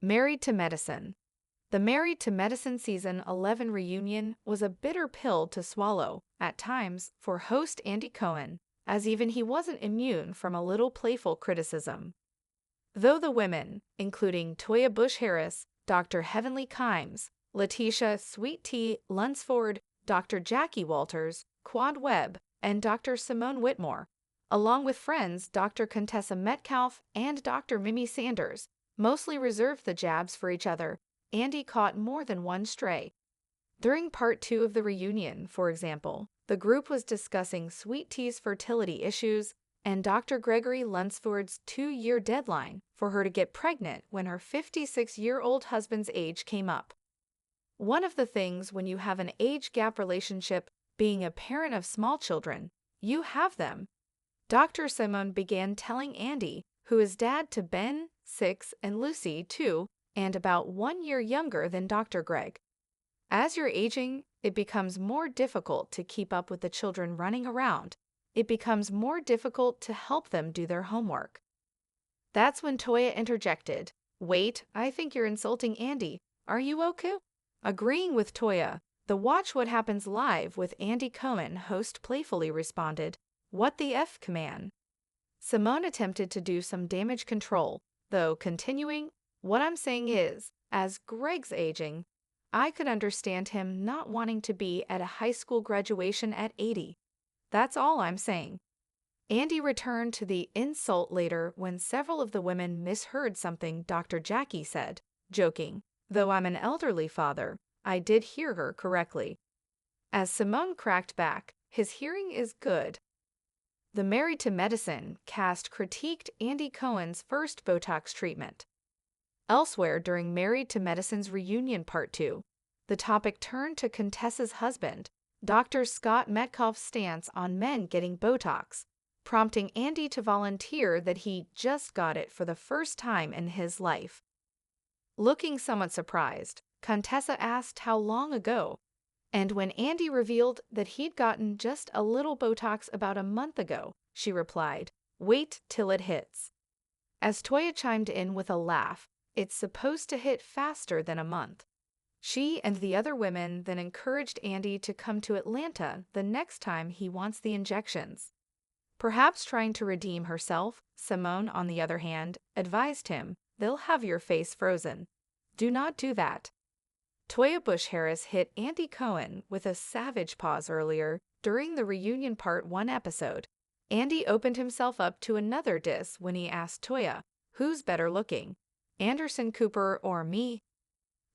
Married to Medicine. The Married to Medicine Season 11 reunion was a bitter pill to swallow, at times, for host Andy Cohen, as even he wasn't immune from a little playful criticism. Though the women, including Toya Bush-Harris, Dr. Heavenly Kimes, Letitia Sweet Tea Lunsford, Dr. Jackie Walters, Quad Webb, and Dr. Simone Whitmore, along with friends Dr. Contessa Metcalf and Dr. Mimi Sanders, mostly reserved the jabs for each other, Andy caught more than one stray. During part 2 of the reunion, for example, the group was discussing Sweet Tea's fertility issues and Dr. Gregory Lunsford's 2-year deadline for her to get pregnant when her 56-year-old husband's age came up. One of the things when you have an age gap relationship, being a parent of small children, you have them. Dr. Simone began telling Andy, who is dad to Ben, 6, and Lucy, 2, and about 1 year younger than Dr. Greg. As you're aging, it becomes more difficult to keep up with the children running around. It becomes more difficult to help them do their homework. That's when Toya interjected, "Wait, I think you're insulting Andy. Are you okay?" Agreeing with Toya, the Watch What Happens Live with Andy Cohen host playfully responded, "What the F, command?" Simone attempted to do some damage control, though continuing, "What I'm saying is, as Greg's aging, I could understand him not wanting to be at a high school graduation at 80. That's all I'm saying." Andy returned to the insult later when several of the women misheard something Dr. Jackie said, joking, "Though I'm an elderly father, I did hear her correctly." As Simone cracked back, "His hearing is good." The Married to Medicine cast critiqued Andy Cohen's first Botox treatment. Elsewhere during Married to Medicine's reunion part 2, the topic turned to Contessa's husband, Dr. Scott Metcalf's stance on men getting Botox, prompting Andy to volunteer that he just got it for the first time in his life. Looking somewhat surprised, Contessa asked how long ago, and when Andy revealed that he'd gotten just a little Botox about a month ago, she replied, "Wait till it hits." As Toya chimed in with a laugh, "It's supposed to hit faster than a month." She and the other women then encouraged Andy to come to Atlanta the next time he wants the injections. Perhaps trying to redeem herself, Simone, on the other hand, advised him, "They'll have your face frozen. Do not do that." Toya Bush-Harris hit Andy Cohen with a savage pause earlier during the reunion part 1 episode. Andy opened himself up to another diss when he asked Toya, "Who's better looking, Anderson Cooper or me?"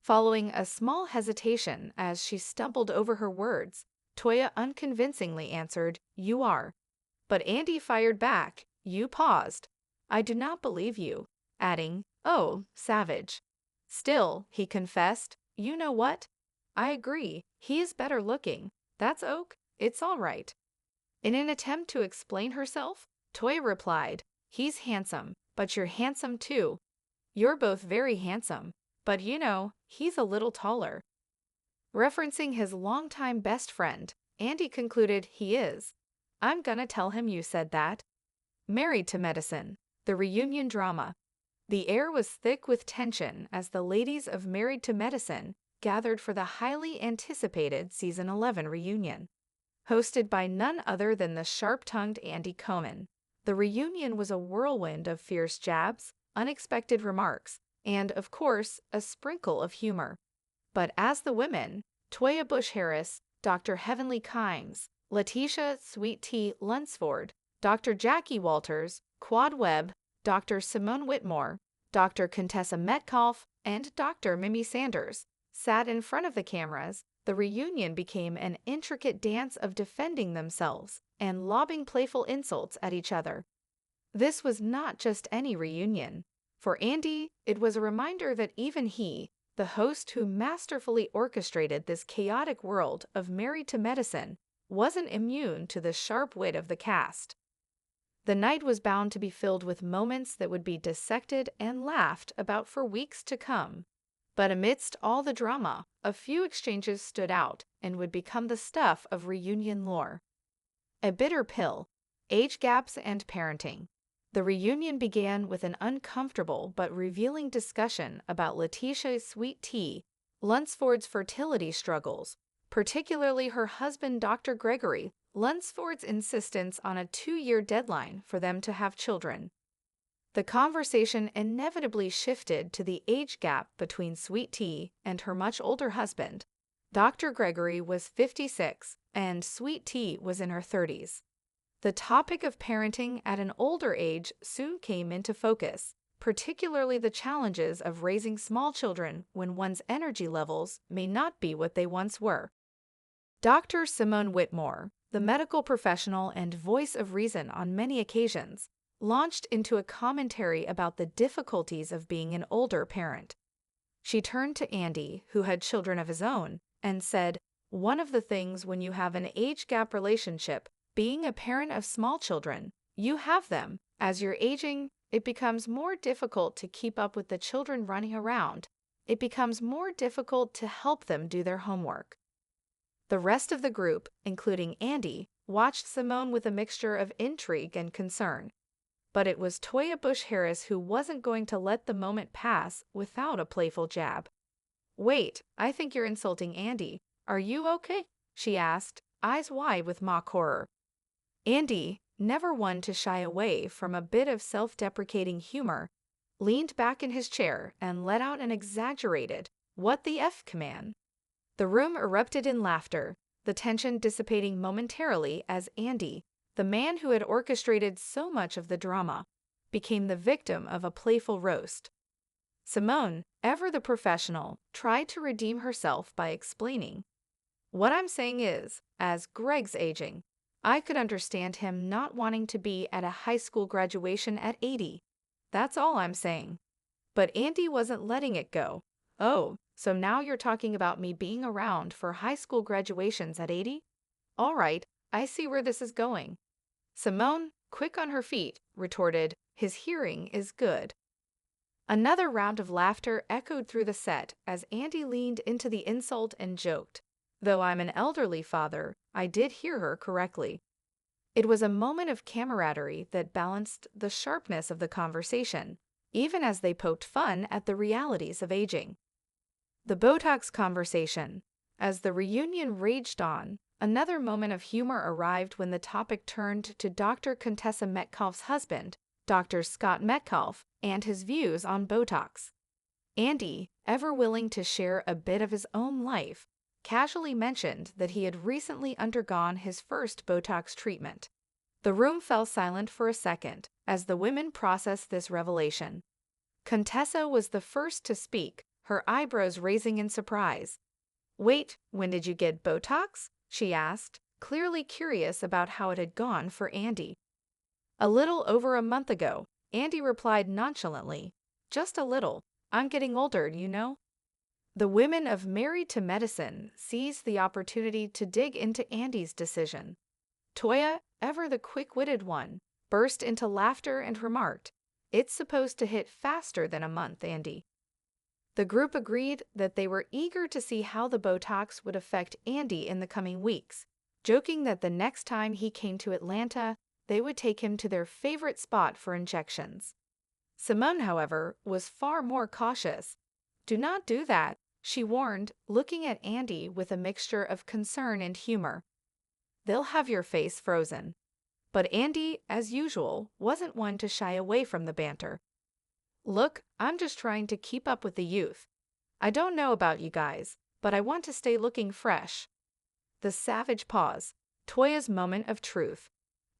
Following a small hesitation as she stumbled over her words, Toya unconvincingly answered, "You are." But Andy fired back, "You paused. I do not believe you," adding, "Oh, savage." Still, he confessed, "You know what? I agree, he is better looking. That's ok, it's all right." In an attempt to explain herself, Toya replied, "He's handsome, but you're handsome too. You're both very handsome, but you know, he's a little taller." Referencing his longtime best friend, Andy concluded, "He is. I'm gonna tell him you said that." Married to Medicine, the reunion drama. The air was thick with tension as the ladies of Married to Medicine gathered for the highly anticipated Season 11 reunion. Hosted by none other than the sharp-tongued Andy Cohen, the reunion was a whirlwind of fierce jabs, unexpected remarks, and, of course, a sprinkle of humor. But as the women, Toya Bush-Harris, Dr. Heavenly Kimes, Letitia Sweet Tea Lunsford, Dr. Jackie Walters, Quad Webb, Dr. Simone Whitmore, Dr. Contessa Metcalf, and Dr. Mimi Sanders, sat in front of the cameras, the reunion became an intricate dance of defending themselves and lobbing playful insults at each other. This was not just any reunion. For Andy, it was a reminder that even he, the host who masterfully orchestrated this chaotic world of Married to Medicine, wasn't immune to the sharp wit of the cast. The night was bound to be filled with moments that would be dissected and laughed about for weeks to come. But amidst all the drama, a few exchanges stood out and would become the stuff of reunion lore. A bitter pill, age gaps and parenting. The reunion began with an uncomfortable but revealing discussion about Letitia's sweet tea, Lunsford's fertility struggles, particularly her husband Dr. Gregory Lunsford's insistence on a 2-year deadline for them to have children. The conversation inevitably shifted to the age gap between Sweet Tea and her much older husband. Dr. Gregory was 56 and Sweet Tea was in her 30s. The topic of parenting at an older age soon came into focus, particularly the challenges of raising small children when one's energy levels may not be what they once were. Dr. Simone Whitmore, the medical professional and voice of reason on many occasions, launched into a commentary about the difficulties of being an older parent. She turned to Andy, who had children of his own, and said, "One of the things when you have an age gap relationship, being a parent of small children, you have them. As you're aging, it becomes more difficult to keep up with the children running around. It becomes more difficult to help them do their homework." The rest of the group, including Andy, watched Simone with a mixture of intrigue and concern. But it was Toya Bush-Harris who wasn't going to let the moment pass without a playful jab. "Wait, I think you're insulting Andy. Are you okay?" she asked, eyes wide with mock horror. Andy, never one to shy away from a bit of self-deprecating humor, leaned back in his chair and let out an exaggerated, "What the F" command. The room erupted in laughter, the tension dissipating momentarily as Andy, the man who had orchestrated so much of the drama, became the victim of a playful roast. Simone, ever the professional, tried to redeem herself by explaining, "What I'm saying is, as Greg's aging, I could understand him not wanting to be at a high school graduation at 80. That's all I'm saying." But Andy wasn't letting it go. "Oh, so now you're talking about me being around for high school graduations at 80? All right, I see where this is going." Simone, quick on her feet, retorted, "His hearing is good." Another round of laughter echoed through the set as Andy leaned into the insult and joked, "Though I'm an elderly father, I did hear her correctly." It was a moment of camaraderie that balanced the sharpness of the conversation, even as they poked fun at the realities of aging. The Botox conversation. As the reunion raged on, another moment of humor arrived when the topic turned to Dr. Contessa Metcalfe's husband, Dr. Scott Metcalfe, and his views on Botox. Andy, ever willing to share a bit of his own life, casually mentioned that he had recently undergone his first Botox treatment. The room fell silent for a second as the women processed this revelation. Contessa was the first to speak, her eyebrows raising in surprise. "Wait, when did you get Botox?" she asked, clearly curious about how it had gone for Andy. "A little over a month ago," Andy replied nonchalantly. "Just a little. I'm getting older, you know." The women of Married to Medicine seized the opportunity to dig into Andy's decision. Toya, ever the quick-witted one, burst into laughter and remarked, "It's supposed to hit faster than a month, Andy." The group agreed that they were eager to see how the Botox would affect Andy in the coming weeks, joking that the next time he came to Atlanta, they would take him to their favorite spot for injections. Simone, however, was far more cautious. "Do not do that," she warned, looking at Andy with a mixture of concern and humor. "They'll have your face frozen." But Andy, as usual, wasn't one to shy away from the banter. "Look, I'm just trying to keep up with the youth. I don't know about you guys, but I want to stay looking fresh." The savage pause, Toya's moment of truth.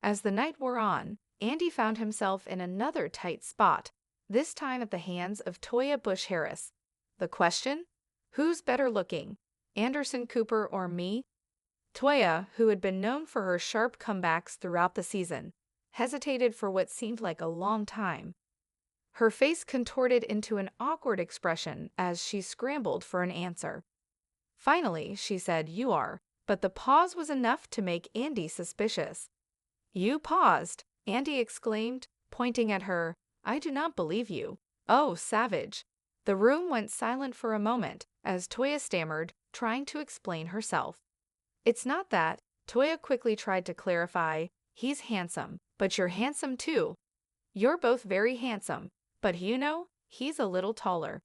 As the night wore on, Andy found himself in another tight spot, this time at the hands of Toya Bush-Harris. The question? Who's better looking, Anderson Cooper or me? Toya, who had been known for her sharp comebacks throughout the season, hesitated for what seemed like a long time. Her face contorted into an awkward expression as she scrambled for an answer. Finally, she said, "You are," but the pause was enough to make Andy suspicious. "You paused," Andy exclaimed, pointing at her. "I do not believe you." "Oh, savage." The room went silent for a moment as Toya stammered, trying to explain herself. "It's not that," Toya quickly tried to clarify. "He's handsome, but you're handsome too." You're both very handsome, but he's a little taller."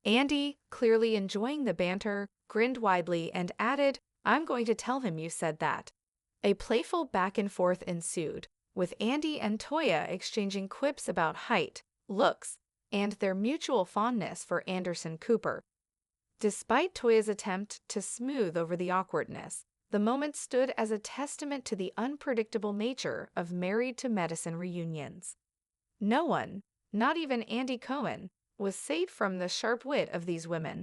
Andy, clearly enjoying the banter, grinned widely and added, "I'm going to tell him you said that." A playful back and forth ensued, with Andy and Toya exchanging quips about height, looks, and their mutual fondness for Anderson Cooper. Despite Toya's attempt to smooth over the awkwardness, the moment stood as a testament to the unpredictable nature of Married to Medicine reunions. No one, not even Andy Cohen, was safe from the sharp wit of these women.